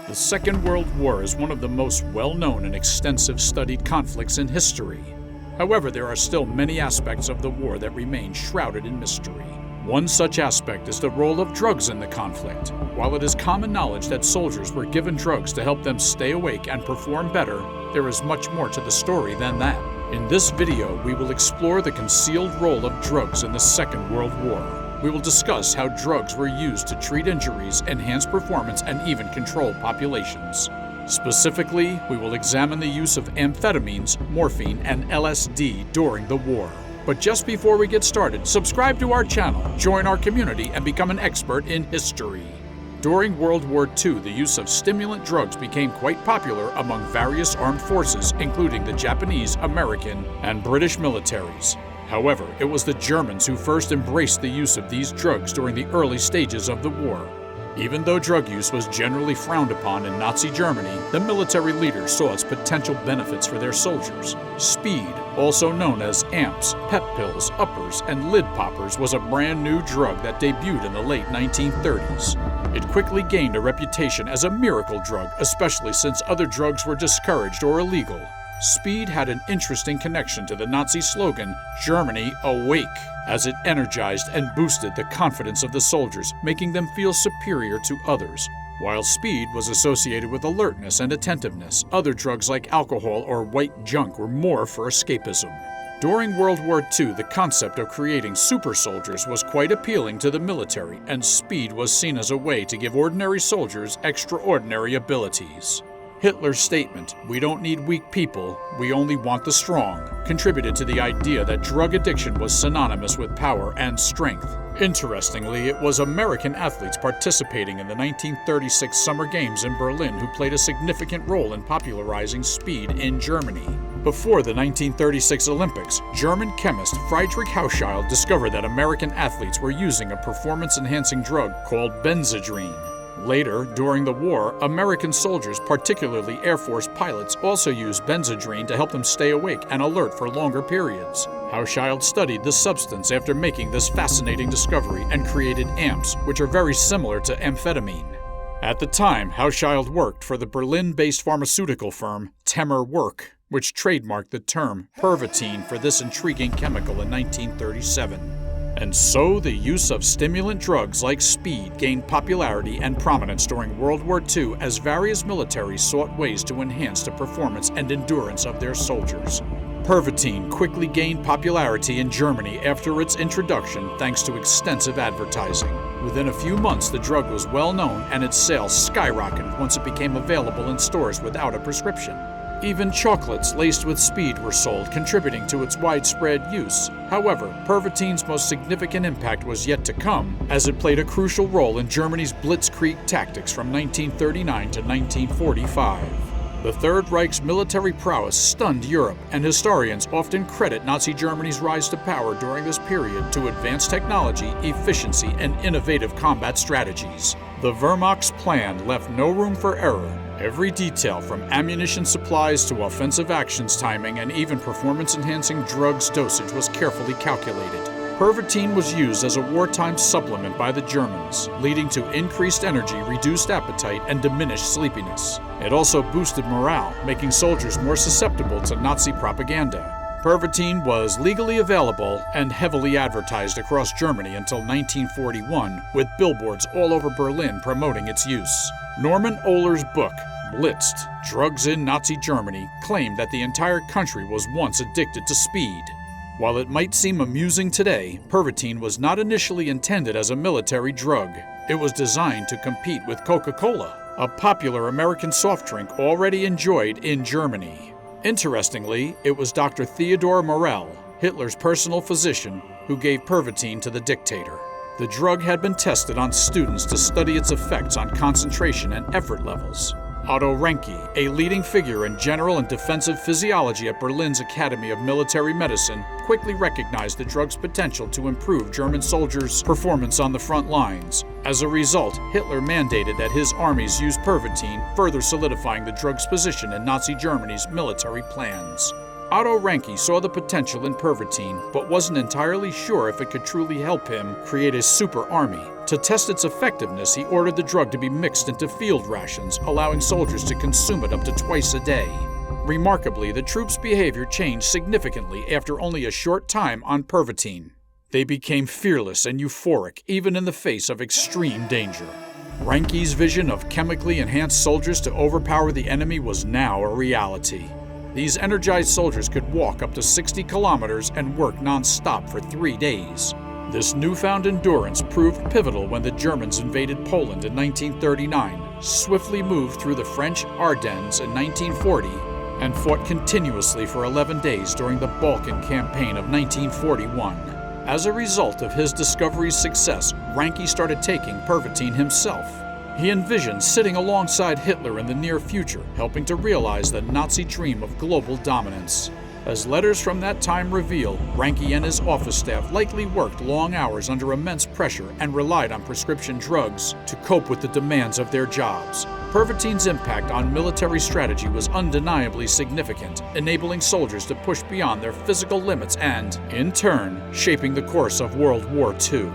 The Second World War is one of the most well-known and extensive studied conflicts in history. However, there are still many aspects of the war that remain shrouded in mystery. One such aspect is the role of drugs in the conflict. While it is common knowledge that soldiers were given drugs to help them stay awake and perform better, there is much more to the story than that. In this video, we will explore the concealed role of drugs in the Second World War. We will discuss how drugs were used to treat injuries, enhance performance, and even control populations. Specifically, we will examine the use of amphetamines, morphine, and LSD during the war. But just before we get started, subscribe to our channel, join our community, and become an expert in history. During World War II, the use of stimulant drugs became quite popular among various armed forces, including the Japanese, American, and British militaries. However, it was the Germans who first embraced the use of these drugs during the early stages of the war. Even though drug use was generally frowned upon in Nazi Germany, the military leaders saw its potential benefits for their soldiers. Speed, also known as amps, pep pills, uppers, and lid poppers, was a brand new drug that debuted in the late 1930s. It quickly gained a reputation as a miracle drug, especially since other drugs were discouraged or illegal. Speed had an interesting connection to the Nazi slogan, "Germany Awake," as it energized and boosted the confidence of the soldiers, making them feel superior to others. While speed was associated with alertness and attentiveness, other drugs like alcohol or white junk were more for escapism. During World War II, the concept of creating super soldiers was quite appealing to the military, and speed was seen as a way to give ordinary soldiers extraordinary abilities. Hitler's statement, "We don't need weak people, we only want the strong," contributed to the idea that drug addiction was synonymous with power and strength. Interestingly, it was American athletes participating in the 1936 Summer Games in Berlin who played a significant role in popularizing speed in Germany. Before the 1936 Olympics, German chemist Friedrich Hauschild discovered that American athletes were using a performance-enhancing drug called benzodrine. Later, during the war, American soldiers, particularly Air Force pilots, also used benzodrine to help them stay awake and alert for longer periods. Hauschild studied the substance after making this fascinating discovery and created amps, which are very similar to amphetamine. At the time, Hauschild worked for the Berlin-based pharmaceutical firm Temmer Work, which trademarked the term Pervitin for this intriguing chemical in 1937. And so, the use of stimulant drugs like speed gained popularity and prominence during World War II as various militaries sought ways to enhance the performance and endurance of their soldiers. Pervitin quickly gained popularity in Germany after its introduction thanks to extensive advertising. Within a few months, the drug was well known and its sales skyrocketed once it became available in stores without a prescription. Even chocolates laced with speed were sold, contributing to its widespread use. However, Pervitin's most significant impact was yet to come, as it played a crucial role in Germany's blitzkrieg tactics from 1939 to 1945. The Third Reich's military prowess stunned Europe, and historians often credit Nazi Germany's rise to power during this period to advanced technology, efficiency, and innovative combat strategies. The Wehrmacht's plan left no room for error. Every detail, from ammunition supplies to offensive actions timing and even performance-enhancing drugs dosage, was carefully calculated. Pervitin was used as a wartime supplement by the Germans, leading to increased energy, reduced appetite, and diminished sleepiness. It also boosted morale, making soldiers more susceptible to Nazi propaganda. Pervitin was legally available and heavily advertised across Germany until 1941, with billboards all over Berlin promoting its use. Norman Ohler's book, Blitzed: Drugs in Nazi Germany, claimed that the entire country was once addicted to speed. While it might seem amusing today, Pervitin was not initially intended as a military drug. It was designed to compete with Coca-Cola, a popular American soft drink already enjoyed in Germany. Interestingly, it was Dr. Theodor Morell, Hitler's personal physician, who gave Pervitin to the dictator. The drug had been tested on students to study its effects on concentration and effort levels. Otto Ranke, a leading figure in general and defensive physiology at Berlin's Academy of Military Medicine, quickly recognized the drug's potential to improve German soldiers' performance on the front lines. As a result, Hitler mandated that his armies use Pervitin, further solidifying the drug's position in Nazi Germany's military plans. Otto Ranke saw the potential in Pervitin, but wasn't entirely sure if it could truly help him create a super army. To test its effectiveness, he ordered the drug to be mixed into field rations, allowing soldiers to consume it up to twice a day. Remarkably, the troops' behavior changed significantly after only a short time on Pervitin. They became fearless and euphoric, even in the face of extreme danger. Ranke's vision of chemically enhanced soldiers to overpower the enemy was now a reality. These energized soldiers could walk up to 60 kilometers and work non-stop for 3 days. This newfound endurance proved pivotal when the Germans invaded Poland in 1939, swiftly moved through the French Ardennes in 1940, and fought continuously for 11 days during the Balkan Campaign of 1941. As a result of his discovery's success, Ranke started taking Pervitin himself. He envisioned sitting alongside Hitler in the near future, helping to realize the Nazi dream of global dominance. As letters from that time reveal, Ranke and his office staff likely worked long hours under immense pressure and relied on prescription drugs to cope with the demands of their jobs. Pervitin's impact on military strategy was undeniably significant, enabling soldiers to push beyond their physical limits and, in turn, shaping the course of World War II.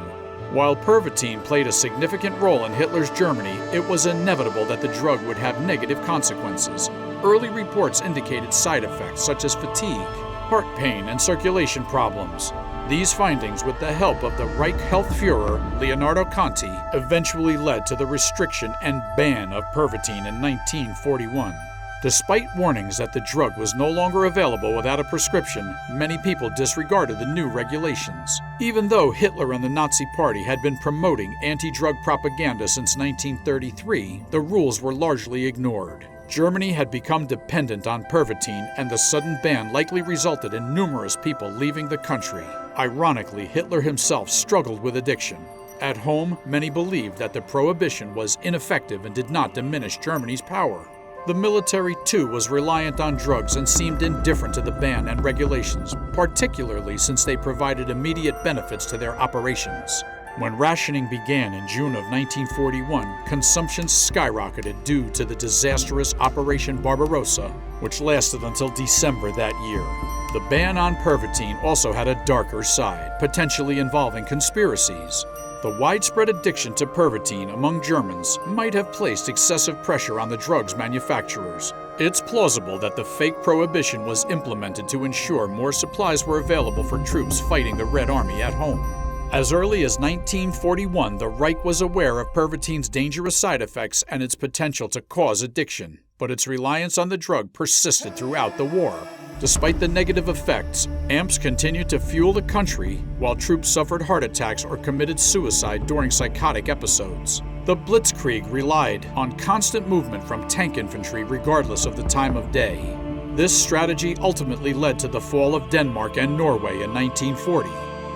While Pervitin played a significant role in Hitler's Germany, it was inevitable that the drug would have negative consequences. Early reports indicated side effects such as fatigue, heart pain, and circulation problems. These findings, with the help of the Reich Health Führer, Leonardo Conti, eventually led to the restriction and ban of Pervitin in 1941. Despite warnings that the drug was no longer available without a prescription, many people disregarded the new regulations. Even though Hitler and the Nazi Party had been promoting anti-drug propaganda since 1933, the rules were largely ignored. Germany had become dependent on Pervitin, and the sudden ban likely resulted in numerous people leaving the country. Ironically, Hitler himself struggled with addiction. At home, many believed that the prohibition was ineffective and did not diminish Germany's power. The military, too, was reliant on drugs and seemed indifferent to the ban and regulations, particularly since they provided immediate benefits to their operations. When rationing began in June of 1941, consumption skyrocketed due to the disastrous Operation Barbarossa, which lasted until December that year. The ban on Pervitin also had a darker side, potentially involving conspiracies. The widespread addiction to Pervitin among Germans might have placed excessive pressure on the drug's manufacturers. It's plausible that the fake prohibition was implemented to ensure more supplies were available for troops fighting the Red Army at home. As early as 1941, the Reich was aware of Pervitin's dangerous side effects and its potential to cause addiction, but its reliance on the drug persisted throughout the war. Despite the negative effects, amps continued to fuel the country while troops suffered heart attacks or committed suicide during psychotic episodes. The Blitzkrieg relied on constant movement from tank infantry regardless of the time of day. This strategy ultimately led to the fall of Denmark and Norway in 1940.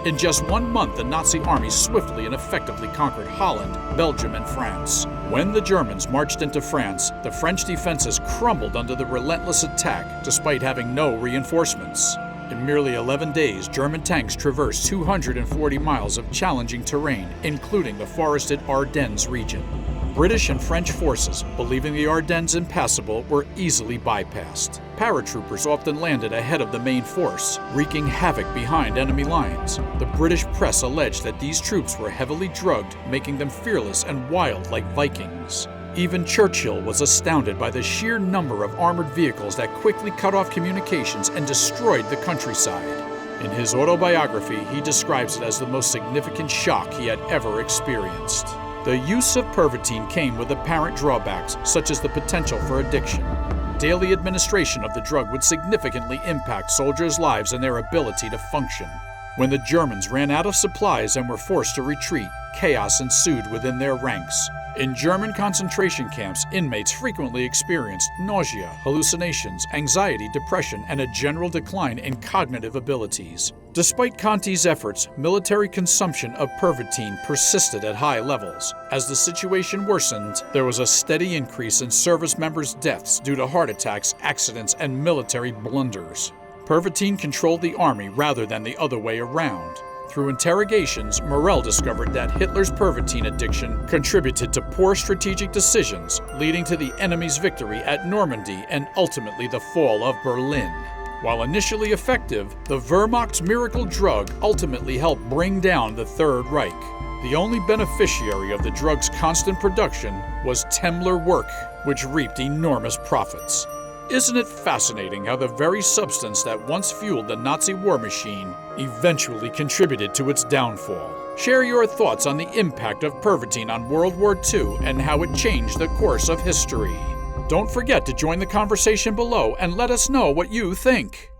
In just 1 month, the Nazi army swiftly and effectively conquered Holland, Belgium, and France. When the Germans marched into France, the French defenses crumbled under the relentless attack despite having no reinforcements. In merely 11 days, German tanks traversed 240 miles of challenging terrain, including the forested Ardennes region. British and French forces, believing the Ardennes impassable, were easily bypassed. Paratroopers often landed ahead of the main force, wreaking havoc behind enemy lines. The British press alleged that these troops were heavily drugged, making them fearless and wild like Vikings. Even Churchill was astounded by the sheer number of armored vehicles that quickly cut off communications and destroyed the countryside. In his autobiography, he describes it as the most significant shock he had ever experienced. The use of Pervitin came with apparent drawbacks, such as the potential for addiction. Daily administration of the drug would significantly impact soldiers' lives and their ability to function. When the Germans ran out of supplies and were forced to retreat, chaos ensued within their ranks. In German concentration camps, inmates frequently experienced nausea, hallucinations, anxiety, depression, and a general decline in cognitive abilities. Despite Conti's efforts, military consumption of Pervitin persisted at high levels. As the situation worsened, there was a steady increase in service members' deaths due to heart attacks, accidents, and military blunders. Pervitin controlled the army rather than the other way around. Through interrogations, Morel discovered that Hitler's Pervitin addiction contributed to poor strategic decisions, leading to the enemy's victory at Normandy and ultimately the fall of Berlin. While initially effective, the Wehrmacht's miracle drug ultimately helped bring down the Third Reich. The only beneficiary of the drug's constant production was Temler Work, which reaped enormous profits. Isn't it fascinating how the very substance that once fueled the Nazi war machine eventually contributed to its downfall? Share your thoughts on the impact of Pervitin on World War II and how it changed the course of history. Don't forget to join the conversation below and let us know what you think.